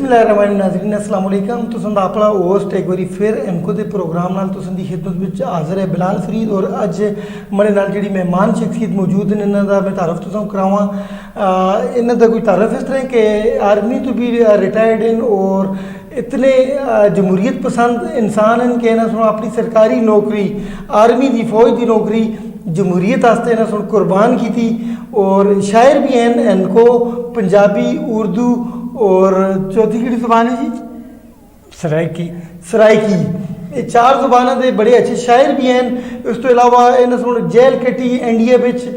बिस्मिल्लाहिर्रहमानिर्रहीम नाज़रीन अस्सलाम वालेकुम। तुसंद अपना होस्ट एक बारी फिर एमको दे प्रोग्राम नाल तुसंद दी खिदमत विच हाज़र है बिलाल फरीद। और अज मेरे नाल जिहड़ी मेहमान शख्सियत मौजूद ने इन्हां दा मैं तारफ तुसां करावां। इन्हां दा कोई तारफ इस तरह के आर्मी तो भी रिटायर्ड हैं और इतने जमहूरियत पसंद इंसान हैं कि इन्हां सुनो अपनी सरकारी नौकरी आर्मी दी फौज दी नौकरी जमहूरियत वास्ते इन्हां सुनो कुर्बान की थी। और शायर भी हैं इनको पंजाबी उर्दू और चौथी की जुबान है जी सराइकी ये चार जुबानों के बड़े अच्छे शायर भी हैं। उस तो इलावा इन्हें सुन जेल कटी इंडिया बिच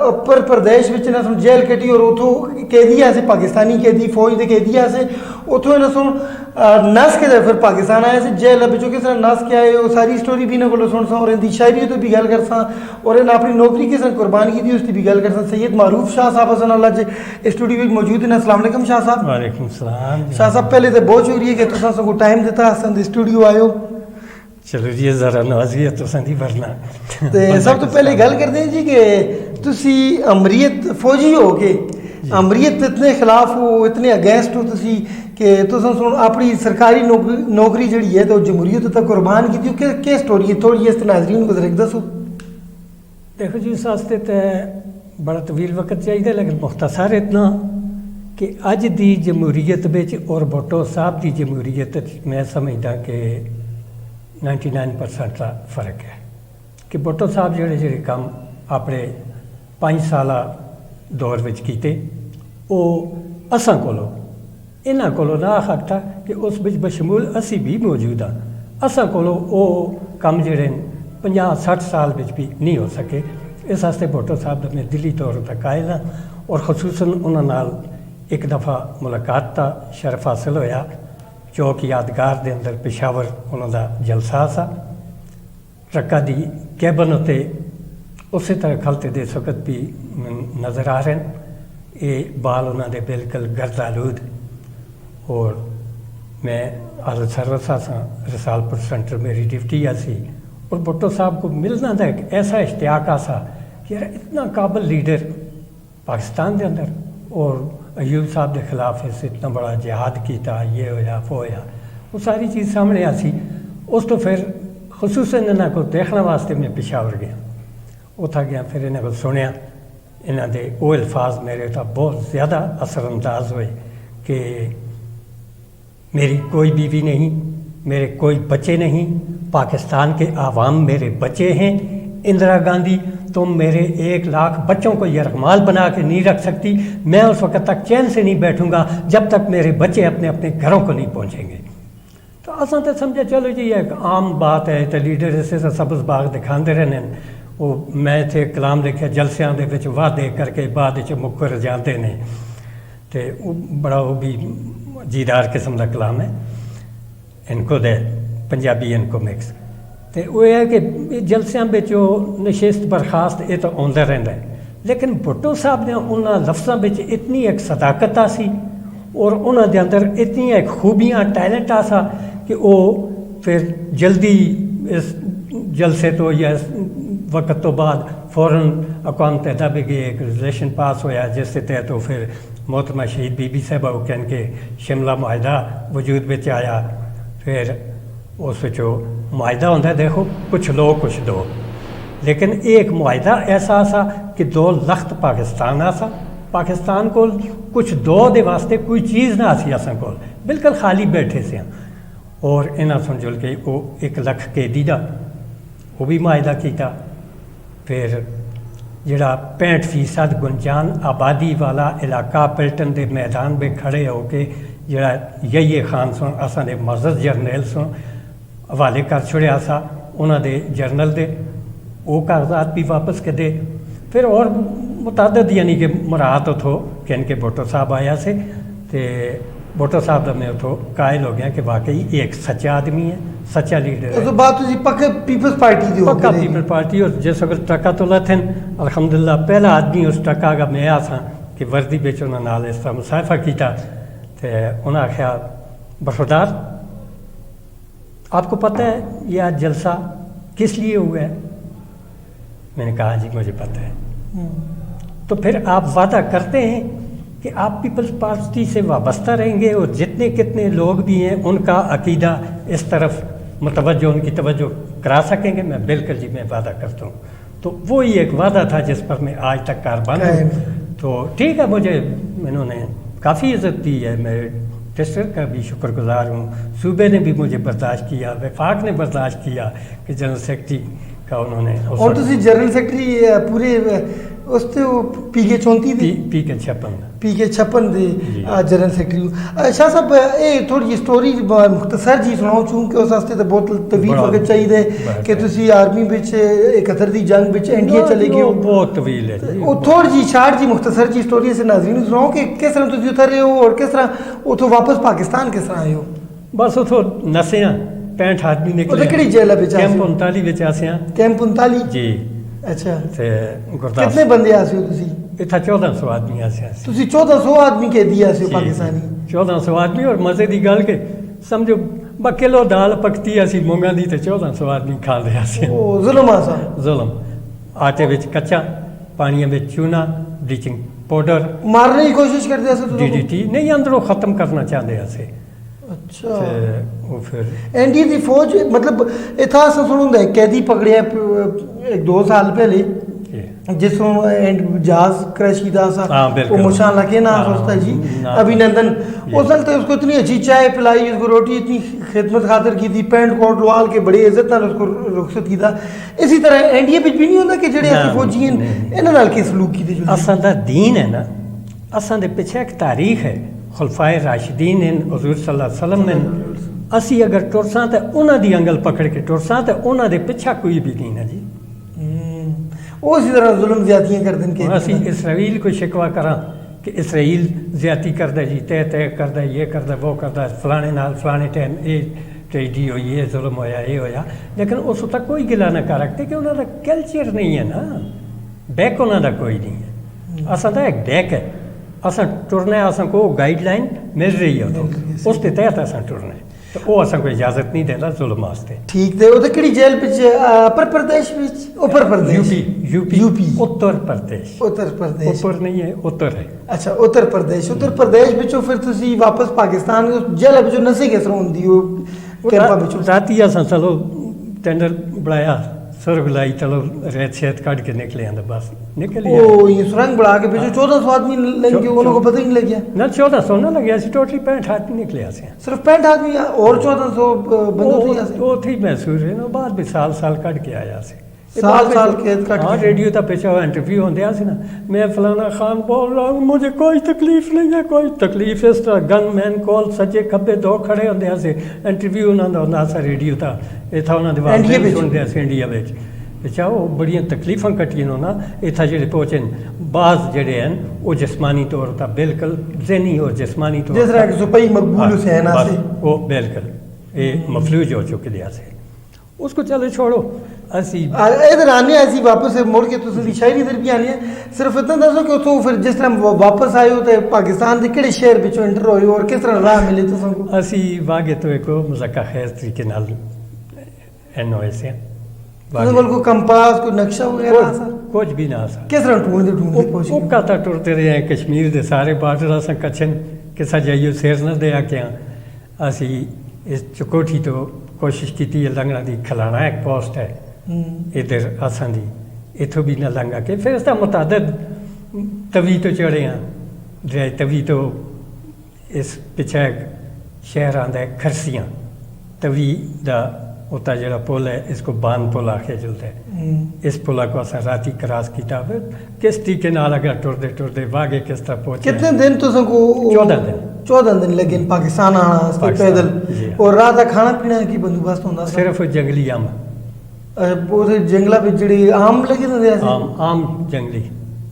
उत्तर प्रदेश में इन्हें सुन जेल कटी और उतों कैदी से पाकिस्तानी कैदी फौज के कैदी से उतों इन्हें सुन नस के फिर पाकिस्तान आए से जेल बिचों किस तरह नस के आए वो सारी स्टोरी भी इन्हों को सुन सा और इनकी शायरी तो भी गल कर सा और इन्हें अपनी नौकरी किस तरह कुर्बान की थी उसकी भी गल कर सा। सैयद मारूफ शाह साहब हसन अल्लाह जी स्टूडियो में मौजूद हैं। अस्सलाम वालेकुम शाह साहब। वालेकुम सलाम शाह साहब पहले तो बहुत शुक्रिया कि तुसा सगों टाइम दिता असन स्टूडियो आयो। चलो जी जरा नवाजी तो संदी भरना ते सब तो पहले गल करते हैं जी कि तुसी अमरीत फौजी हो के अमरीत इतने खिलाफ हो इतने अगेंस्ट हो तुसी कि तुसा सुन अपनी सरकारी नौकरी जिहड़ी है तो जमहूरियत तक कुर्बान की थी क्या स्टोरी है थोड़ी इस नाज़रीन को जरा दसो। देखो जी इस वास्ते तो बड़ा तवील वक्त चाहिए लेकिन मुख्तसर इतना कि अज दी जमहूरीयत विच और भुट्टो साहब की जमहूरीयत मैं समझदा कि 99% का फर्क है कि भुट्टो साहब जोड़े जोड़े काम अपने 5 साल दौर में किए वो असां कोलों इन्हां कोलों ना हक था कि उस बिच बशमूल असी भी मौजूद हाँ असां कोलों वो काम जोड़े 50-60 साल बिच भी नहीं हो सके। इस वास्ते भुट्टो साहब का मैं दिली तौर पर कायल हाँ और खसूसन उन्हां नाल एक दफ़ा मुलाकात का शरफ हासिल होया चौक यादगार के अंदर पेशावर उन्होंने जलसा सा ट्रक्का की कैबन उत्ते उस तरह खलते दे वक्त भी नज़र आ रहे हैं। ये बाल उन्होंने बिल्कुल गर्दालूद और मैं आल सर्विस सा रसालपुर सेंटर मेरी ड्यूटी सी और भुट्टो साहब को मिलना था एक ऐसा इश्तियाक सा कि यार इतना काबिल लीडर पाकिस्तान के अंदर और अयूब साहब के खिलाफ इस इतना बड़ा जिहाद किया ये होया वो होया वो सारी चीज़ सामने आ सी। उस तो फिर खसूसन इन्हों को देखने वास्ते मैं पेशावर गया उथा गया फिर इन्हों को सुनिया इन्हों के वो अल्फाज मेरे तो बहुत ज़्यादा असरअंदाज हुए कि मेरी कोई बीवी नहीं मेरे कोई बच्चे नहीं पाकिस्तान के आवाम मेरे बच्चे हैं इंदिरा गांधी तुम मेरे 1 लाख बच्चों को यरगमाल बना के नहीं रख सकती। मैं उस वक्त तक चैन से नहीं बैठूंगा जब तक मेरे बच्चे अपने अपने घरों को नहीं पहुंचेंगे। तो असा तो समझा चलो जी एक आम बात है तो लीडर इसे सब्ज़ बाग दिखाते रहने वो मैं इतने कलाम लिखे जलसियां दे विच वादे करके बाद मुकर जाते हैं तो बड़ा वो भी जीदार किस्म का कलाम है इनको दे पंजाबी इनको मिक्स तो वह है कि जलसियां नशिस्त बरखास्त ये तो आता रहा है लेकिन भुट्टो साहब ने उन्होंने लफ्ज़ों में इतनी एक सदाकत आ सी और उन्होंने अंदर इतनी एक खूबियाँ टैलेंट आ सा कि वो फिर जल्दी इस जलसे तो या इस वक्त तो बाद फ़ौरन अक़वाम मुत्तहिदा भी गए एक रेजोल्यूशन पास होया जिसके तहत तो फिर मोहतरमा शहीद बीबी साहबा को कह के शिमला मुआहदा वजूद में आया। फिर उस मुआहदा होंदा देखो कुछ लो कुछ दो लेकिन एक मुआहदा ऐसा सा कि 2 लख्त पाकिस्तान आसा पाकिस्तान को कुछ दो दे वास्ते कोई चीज़ ना आसी असा को बिल्कुल खाली बैठे से और इन्हें सुन जुल के वो 1 लाख कैदी का वो भी मुआहदा किया। फिर जड़ा 65% गुंजान आबादी वाला इलाका पिल्टन के मैदान में खड़े होके जड़ा यही खान सुन असा दे मज़द जरनैल सुन हवाले कर छुड़िया सा उन्होंने जरनल दे वो कागजात भी वापस के दे। फिर और मुतादद यानी कि मुराद उतो कह के भुट्टो साहब आया से तो भुट्टो साहब का मैं उतो कायल हो गया कि वाकई एक सच्चा आदमी है सच्चा लीडर है। तो बात पक्का पीपल्स पार्टी दी पक्का पीपल्स पार्टी और जिस वक्त ट्रका तुला थे अल्हम्दुलिल्लाह पहला आदमी उस ट्रका का मैं आसा कि वर्दी बेच उन्होंने इस तरह मुसाफा किया तो उन्हें आख्या बरखुरदार आपको पता है यह आज जलसा किस लिए हुआ है। मैंने कहा जी मुझे पता है। तो फिर आप वादा करते हैं कि आप पीपल्स पार्टी से वाबस्ता रहेंगे और जितने कितने लोग भी हैं उनका अकीदा इस तरफ मुतवज्जो उनकी तवज्जो करा सकेंगे। मैं बिल्कुल जी मैं वादा करता हूँ। तो वो ही एक वादा था जिस पर मैं आज तक कारबान हूँ। तो ठीक है, मुझे इन्होंने काफ़ी इज़्ज़त दी है, मैं डिस्ट्रिक्ट का भी शुक्रगुजार हूँ, सूबे ने भी मुझे बर्दाश्त किया, वफाक ने बर्दाश्त किया कि जनरल सेक्रेटरी का उन्होंने। और तुसी जनरल सेक्रेटरी पूरे उसते PK 34 दी PK 56 PK 56 दे जनरल सेक्रेटरी। शाह साहब ये थोड़ी स्टोरी मुख्तसर जी सुनाओ, चूंकि उस वास्ते तो बहुत तवील वक्त चाहिए कि तुसी आर्मी विच 71 दी जंग विच इंडिया चले गए हो, बहुत तवील है जी। वो थोड़ी जी शार्ट जी मुख्तसर जी स्टोरी से नाज़रीन सुनाओ कि किस तरह तुसी उतर रहे हो और किस तरह उतो वापस पाकिस्तान किस तरह आए हो। बस उतो नसे 65 आदमी निकले किहड़ी जेल विच कैंप 39 विच आसे कैंप 39 जी। अच्छा, ते गुरदास कितने बंदे आसे हो तुसी? इतना 1400 आदमी आसे तुसी 1400 आदमी के दिया से पाकिस्तानी 1400 आदमी। और मजे की गल के समझो किलो दाल पकती असी मूंगा दी ते 1400 आदमी खा रहे थे। ओ जुल्म आसा जुल्म। आटे विच कच्चा, पानी में चूना, ब्लीचिंग पाउडर मारने की कोशिश करते ऐसे तो DDT नहीं अंदरों खत्म करना चाहते ऐसे। अच्छा, वो फिर एनडीए दी फौज मतलब इतना सुनूंगा कैदी पकड़े 1-2 साल पहले जिसों जहाज क्रैश किया सा, वो मुशाला के नाम सोचता जी अभिनंदन। उस वक्त उसको इतनी अच्छी चाय पिलाई, उसको रोटी इतनी खिदमत खातर की थी, पैंट कोट लवाल के बड़ी इज्जत नाल उसको रुखसत किया। इसी तरह एनडीए विच भी नहीं होता कि जेडे असली फौजी हैं इन्हां नाल किस सलूक कीते जुलदे। असां दा दीन है ना, असां दे पिछे एक तारीख है, खुलफाए राशिदीन हैं, हुजूर सल्लल्लाहु अलैहि वसल्लम हैं। असी अगर टुरसां ते उन्हां दी अंगल पकड़ के टुरसां ते उन्हां दे पिछा कोई भी नहीं है जी। उसी तरह जुल्म ज्यादतियां कर देन के असी इसराइल को शिकवा करा कि इसराइल ज्यादती करदा जी, तय करदा, ये करदा, वो करदा, फलाने नाल फलाने टाइम ये ट्रेडी हुई, ये जुल्म होया, ये होया, लेकिन उस तक कोई गिला ना कर रखते कि उन्होंने कल्चर नहीं है ना, बैक उन्होंने कोई नहीं है। असा तो एक बैक है, असा टुरना है, असा को गाइडलाइन मिल रही है तो उसके तहत असा टुरना है, तो वो असा को इजाजत नहीं देता जुल्म वास्ते। ठीक थे। उधर किहड़ी जेल विच? अपर प्रदेश विच? ऊपर प्रदेश? यूपी उत्तर प्रदेश ऊपर नहीं है, उत्तर है। अच्छा, उत्तर प्रदेश विचों फिर तुसी वापस पाकिस्तान जेल विचों नसे किस तरह होंदी हो कैंपा विचों? राती असा चलो टेंडर बनाया, सुरग लाई, चलो रेत शेत काट के निकले आंदा, बस निकल ओ ये सुरंग बढ़ा के विचों 1400 आदमी लग गए, उनको पता ही नहीं लग गया ना। 1400 ना लगे, ऐसे टोटली 65 आदमी निकले आसे, सिर्फ 65 आदमी और 1400 बंदों थे आसे। वो थी महसूस है ना, बाद में साल काट के आया से, साल कैद काट के। हाँ, रेडियो का पीछे इंटरव्यू होंगे आसे ना, मैं फलाना खान बोल रहा हूँ, मुझे कोई तकलीफ नहीं है, कोई तकलीफ इस तरह गन मैन कॉल सज्जे खब्बे दो खड़े होंगे आसे, इंटरव्यू उन्होंने होंदा सा, रेडियो था इतना उन्होंने बात सुनते आसे इंडिया में। अच्छा, वो बड़िया तकलीफा कटियां ना इतना जो पहुंचे, बाज जड़े हैं वो जिस्मानी तौर पर बिल्कुल जहनी और जिस्मानी तौर जिस तरह सुपई मकबूल हुसैन आसे वो बिल्कुल ये मफलूज हो चुके थे आसे, उसको चलो छोड़ो। असी इधर आने ऐसी वापस मुड़ के तुम शायरी इधर भी आनी है, सिर्फ इतना दसो कि उतो फिर जिस टाइम वापस आए हो तो पाकिस्तान के किहड़े शहर विचों एंटर होए और किस तरह राह मिले तुमको? असी वागे तो एक मुज़क्का खैर तरीके नाल NOA से को कंपास कोई नक्शा वगैरह कुछ भी ना सा, किस तरह ढूंढते वो कहता टुरते रहे हैं कश्मीर के सारे बार्डर असा कच्छन किसा जाइयो सिर न दया क्या। असी इस चकोठी तो कोशिश की लंघना दी, खलाना एक पोस्ट है इधर असा दी, इथों भी ना लंघा के फिर इसका मुतादद तवी तो चढ़े हैं दरिया तवी तो इस पिछे शहर आंदा है खरसियाँ, तवी दा उता जरा पुल है, इसको बान पुल आखे जुलते हैं। इस पुला को असा राती क्रॉस किया, फिर किस तरीके नाल अगर टुरदे वागे किस तरह पहुंचे। कितने दिन तुमको? 14 दिन लगे पाकिस्तान आना पैदल, और रात का खाना पीना की बंदोबस्त होंदा? सिर्फ जंगली आम, उधर जंगला पे जड़ी आम लगे होंदे ऐसे? आम जंगली।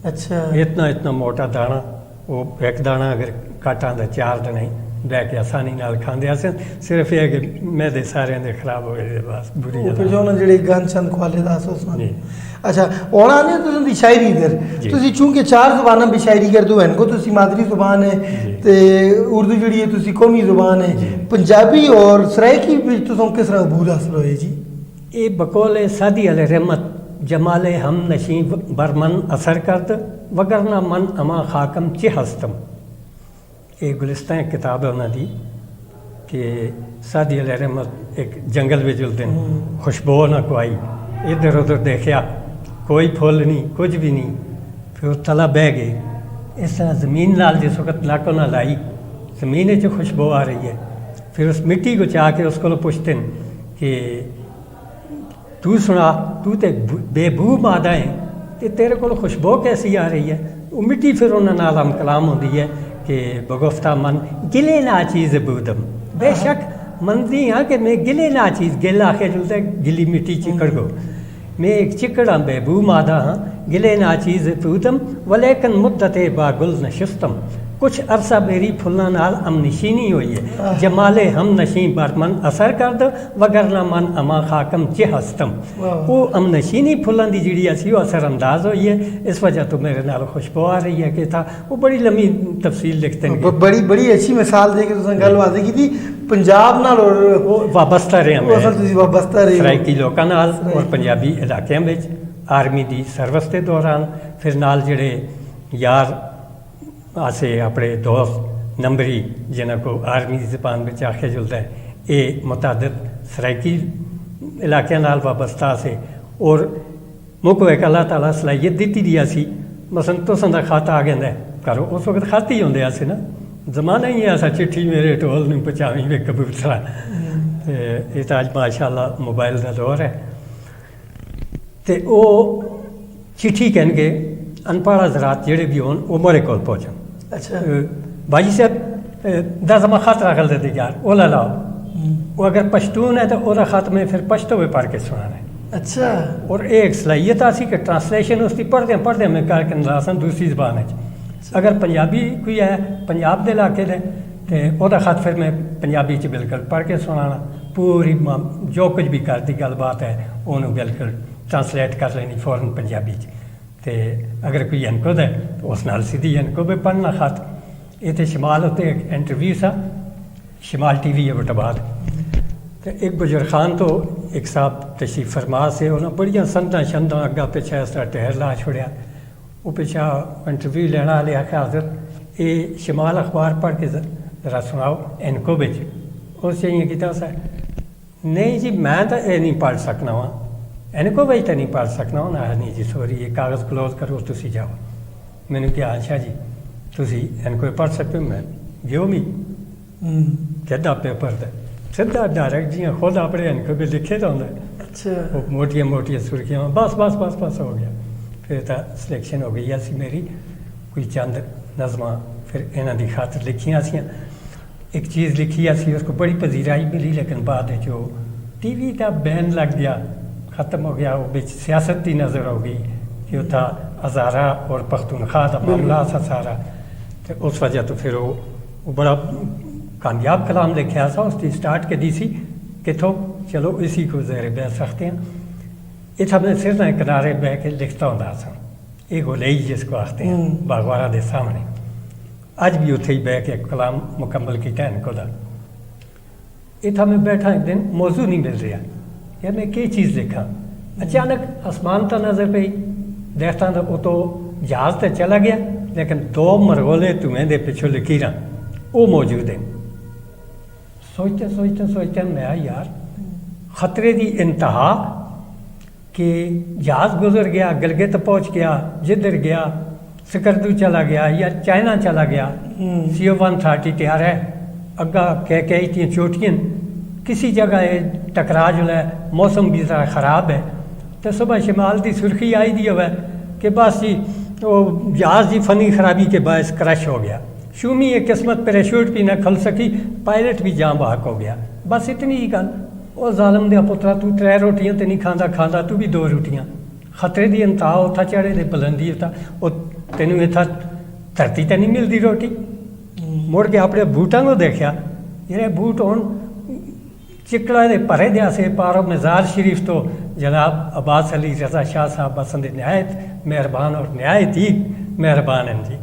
अच्छा, इतना मोटा दाना, वो एक दाना अगर काटा आंदा 4 दिन ही बह के आसानी नाल खांदे आसे, सिर्फ ये कि मैदे सारे दे खराब हो गए, बस बुरी फिर जो ना जड़ी गन छंद ख्वाले दा सोचना। अच्छा, और आने तो तुम शायरी इधर तुसी चूंकि 4 जुबानां भी शायरी कर दो इनको, तुसी मादरी जुबान है ते उर्दू जड़ी है तुसी कौमी जुबान है, पंजाबी और सराइकी भी तुम किस तरह अबूल हासिल होए जी? ये बकौल सादी अल रहमत जमाल हम नशी बरमन असर करद वगरना मन अमा खाकम चे हस्तम। ये गुलिस्तान किताब है उन्होंने कि सादी रहमत एक जंगल में जुलते हैं, खुशबू ना कोई, इधर उधर देखा कोई फुल नहीं कुछ भी नहीं, फिर वो तला बह गए। इस तरह ज़मीन नाल जिस वक्त नाको ना लाई ज़मीन च खुशबू आ रही है, फिर उस मिट्टी को चाह के उसको पूछते हैं कि तू सुना, तू तो बेबू मादा है तो तेरे को खुशबू कैसी आ रही है। वो मिट्टी फिर उन्होंने नाल हम कलाम होती है कि बगुफ्ता मन गिले ना चीज़ बूदम, बेशक मनती हाँ कि मैं गिले ना चीज़, गिल आखे जुलता गिली मिट्टी चिकड़ को, मैं एक चिकड़ हाँ बेबू मादा हाँ, गिले ना चीज़ बूदम वलेकन मुद्दत बागुल नशस्तम, कुछ अरसा मेरी फुल्ला नाल अमनशीनी हुई है, जमाले हम नशी बर मन असर कर दो वगरना मन अमा खाकम चे हस्तम। वो अमनशीनी फुल्लां दी जिड़ी असी वो असरअंदाज हुई है, इस वजह तो मेरे नाल खुशबू आ रही है कि था। वो बड़ी लंबी तफसील लिखते हैं, बड़ी बड़ी अच्छी मिसाल दे के तुसें गल वादे की थी पंजाब नाल और वो वाबस्ता रहे वो असल तुसी वाबस्ता रहे सराइकी लोकां नाल और पंजाबी इलाकिਆਂ ਵਿੱਚ आर्मी दी सर्विस के दौरान, फिर नाल जिहड़े यार आसे अपने दोस्त नंबरी जिन्हों को आर्मी की जबान में आख्या जुलता है, ये मुतादिद सराइकी इलाकों नाल वाबस्ता से। और मुझको एक अल्लाह ताला सलाहियत दी दी सी, मसन तुसां दा खत आ गया घरों, उस वक्त खत ही होंगे से ना, जमाना ही ऐसा चिट्ठी मेरे ढोल नहीं पहुँचावी वे कबूतरा। ये तो अज माशाअल्लाह मोबाइल का दौर है। तो वो चिट्ठी कहनगे अनपढ़ हजरात जोड़े भी होन वो मेरे को पहुँचन, अच्छा भाजी साहब 10 खत रख देते यार वो ला लाओ, वो अगर पश्तून है तो वह खत में फिर पश्तो में पढ़ के सुनाना है। अच्छा, और एक सलाहियत आसी कि ट्रांसलेशन उसकी पढ़ते मैं करके नलासन दूसरी जबान है। अगर पंजाबी कोई है पंजाब के इलाके दे तो वह खत फिर मैं पंजाबी च बिल्कुल पढ़ के सुनाना, पूरी जो कुछ भी करती गलबात है उन्होंने बिल्कुल ट्रांसलेट कर लेनी फौरन पंजाबी च। तो अगर कोई अनकुद है तो उस नाल सीधी अनकुद भी पढ़ना खत। ये तो शमाल उत्ते एक इंटरव्यू सा शमाल TV है बटबाद, तो एक बुजुर्ग खान तो एक साहब तशरीफ फरमा से उन्होंने बड़िया संदा शंदा अग्गा पिछा इसका टहर ला छोड़िया। वो पिछा इंटरव्यू लेना लिया कि हजरत ये शमाल अखबार पढ़ के ज़रा सुनाओ इनको बिच। उस ये किया सा नहीं जी मैं तो ये नहीं पढ़ सकना वहाँ, इनको भाई तो नहीं पढ़ सकना हो ना, नहीं जी सॉरी ये कागज़ क्लोज करो तुसी जाओ। मैंने कहा अच्छा जी तुसी इनको पढ़ सकते हो। मैं जो भी कहता पेपर दे सीधा डायरेक्ट जी खुद अपने इनको भी लिखे तो होंगे। अच्छा, वो मोटिया मोटिया सुर्खियाँ बस बस बस बस हो गया। फिर तो सिलेक्शन हो गई ऐसी मेरी, कोई चंद नज़मां फिर इन्हों की खातर लिखियाँ सी। एक चीज़ लिखी ऐसी उसको बड़ी पजीराई मिली, लेकिन बाद जो TV का बैन लग गया ख़त्म हो गया, वो बिच सियासत की नज़र हो गई कि वह था हज़ारा और पख्तूनख्वा का मामला सा सारा। तो उस वजह तो फिर वो बड़ा कामयाब कलाम लिखा सा, उसकी स्टार्ट के दी सी कितों चलो इसी को ज़ेर बहस रखते हैं। इतना अपने सिर न किनारे बह के लिखता होता सा, ये गोलई जिसको आखते हैं बागवारा के सामने। अज भी उत्थे ही बह के कलाम मुकम्मल किया इनको दा। इतना मैं बैठा एक दिन मौजू नहीं मिल रहा यार मैं क्या चीज़ लिखा। अचानक आसमान तो नज़र पई, देखता तो वो तो जहाज़ तो चला गया, लेकिन 2 मरगोले तुम्हें दे पिछों लकीर वो मौजूद हैं। सोचते सोचते सोचते मैं यार ख़तरे की इंतहा कि जहाज़ गुजर गया, गिलगित पहुँच गया, जिधर गया सिकरदू चला गया या चाइना चला गया, CO-130 तैयार है अग्गा कई चोटियाँ किसी जगह टकरा जो है, मौसम भी ज़रा ख़राब है। तो सुबह शमाल की सुर्खी आई दी हुआ कि बस जी वो जहाज़ की फनी खराबी के बायस क्रश हो गया, शूमी एक किस्मत पैराशूट भी ना खुल सकी, पायलट भी जाँ बहक हो गया। बस इतनी ही गल। वो जालम दे पुत्रा तू 3 रोटियां तो नहीं खांदा, खांदा तू भी 2 रोटियां। खतरे की इंतहा उथा चढ़े दे बुलंदी उथा, वो तेनू इतना धरती तो नहीं मिलती रोटी। मुड़ के अपने बूटां को देखा, ये बूट हुण चिकड़ा दे भरे दे से पारो मज़ार शरीफ तो जनाब अब्बास अली रज़ा शाह साहब बसंद नहायत मेहरबान और नहायत ही मेहरबान हैं जी।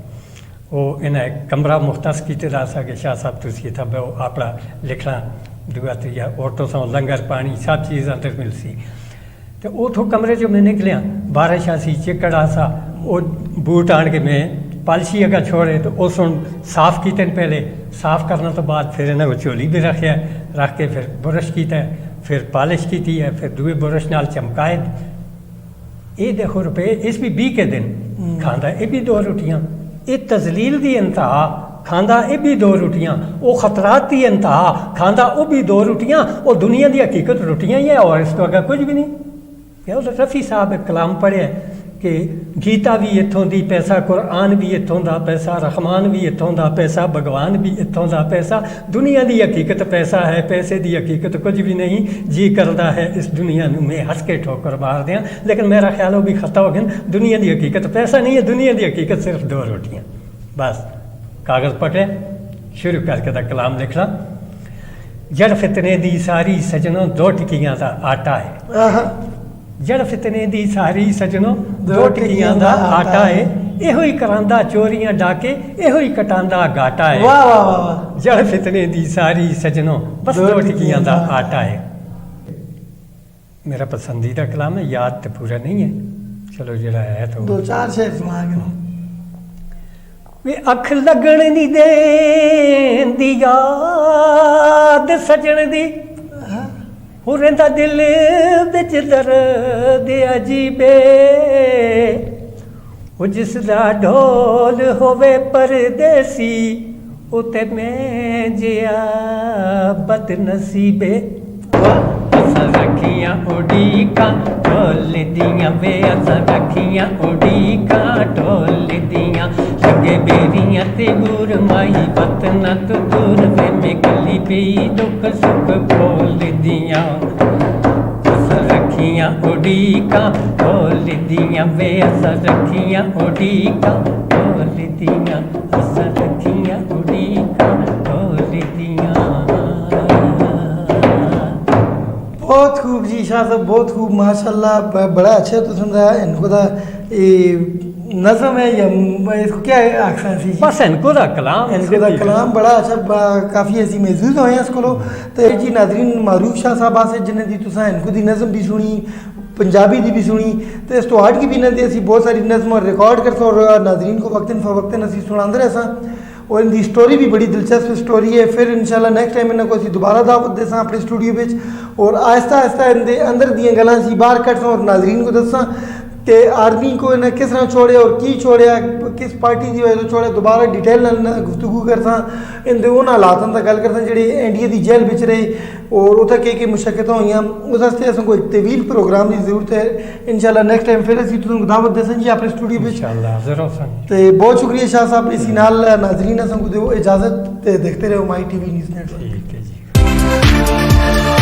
वो इन्हें कमरा मुख्तस किए सा कि शाह साहब तुसी था वो अपना लिखना दुआ त्रिया ऑटो से लंगर पानी सब चीज़ अंदर मिल सी। तो उतो कमरे चो मैं निकलिया, बारिश आसी चिकड़ा सा, वो बूट आन के मैं पालशी अगर छोड़े तो उस साफ किते पहले, साफ करने तो बाद फिर इन्हें झोली भी रखे, रख के फिर बुरश किया, फिर पालिश की है, फिर दूए बुरश नाल चमकाए। ये देखो रुपये इस भी 20 के दिन खांदा ये भी 2 रोटियां, ये तजलील की इंतहा खांदा ये भी 2 रोटियां, वो खतरात की इंतहा खांदा वो भी 2 रोटियां, वो दुनिया की हकीकत रोटियां ही है और इस तो अगर कुछ भी नहीं। रफ़ी साहब एक कलाम पढ़िया कि गीता भी इत्थों दी पैसा, कुरान भी इत्थों दा पैसा, रहमान भी इत्थों दा पैसा, भगवान भी इत्थों दा पैसा। दुनिया की हकीकत पैसा है, पैसे की हकीकत कुछ भी नहीं। जी करता है इस दुनिया में मैं हंस के ठोकर मार दियाँ, लेकिन मेरा ख्याल वो भी खता हो गया। दुनिया की हकीकत पैसा नहीं है, दुनिया की हकीकत सिर्फ 2 रोटियाँ बस। कागज़ पकड़े, शुरू करके दा कलाम लिखना। जड़ फितने दी सारी सजनों 2 टिकियां दा आटा है। जड़ फितने दी सारी सजनों 2 टिकियां दा आटा है। इहो ही करांदा चोरियां डाके, इहो ही कटांदा घाटा है। वाह वाह वाह वाह। जड़ फितने दी सारी सजनों बस 2 टिकियां दा आटा है। मेरा पसंदीदा कलाम है, याद तो पूरा नहीं है, चलो जरा है तो 2-4 शेर सुना के वे अख लगन दी देंदी याद सजन दी, हो रहिंदा दिल विच दर्द अजीबे। वो जिसदा ढोल होवे परदेसी, उते मैं जिया बदनसीबे। असां रखियां उड़ीका ढोल दियां वे, असां रखियां उड़ीका ढोल दियां। लगे बेरियां ते गुर माई वतन तो दूर वे, में गली पई दुख सुख बोल दियां। असां रखियां उड़ीका ढोल दियां वे, असां रखियां उड़ीका ढोल दियां। असां रखियां उड़ीका ढोल दियां। बहुत खूब जी शाह साहब, बहुत खूब माशाल्लाह। बड़ा अच्छा तो सुन रहा है। इनको दा नज़म है या इसको क्या है आखसा सी? बस इनको दा कलाम, इनको दा कलाम बड़ा अच्छा, काफ़ी ऐसी महसूस होए हैं इसको। तो जी नादरीन मारूफ शाह साहब से जिन्हें दी तुसा इनको दी नज़म भी सुनी, पंजाबी दी भी सुनी, तो इस तो आर्ट की भी इन्हें दी असी बहुत सारी नज़म और रिकॉर्ड करते और नादरीन को वक्तन फ़वक्तन असी सुनाते रहे। और इनकी स्टोरी भी बड़ी दिलचस्प स्टोरी है। फिर इंशाल्लाह नेक्स्ट टाइम इन्हें को असी दोबारा दावत देसा अपने स्टूडियो में, और आहिस्ता आहिस्ता इनके अंदर दियाँ गल्लां असी बाहर कट और नाजरीन को दसा कि आर्मी को इन्हें किस तरह छोड़े और की छोड़िया, किस पार्टी की वजह से छोड़े। दोबारा डिटेल गुफ्तगू करसा इन उन्होंने हालातों का गल करसा जी इंडिया की जेल बिच रहे और उत्थे के मुशक्कत हुई। उस वास्ते असें कोई तवील प्रोग्राम की जरूरत है। इंशाल्लाह नेक्स्ट टाइम फिर असीं तुहानूं दावत देसां जी अपने स्टूडियो में इंशाल्लाह जरूर। तो बहुत शुक्रिया शाह साहब, इसी नाल नाजरीन असें को दो इजाज़त, देखते रहो माई टीवी न्यूज़ नेटवर्क। ठीक है जी।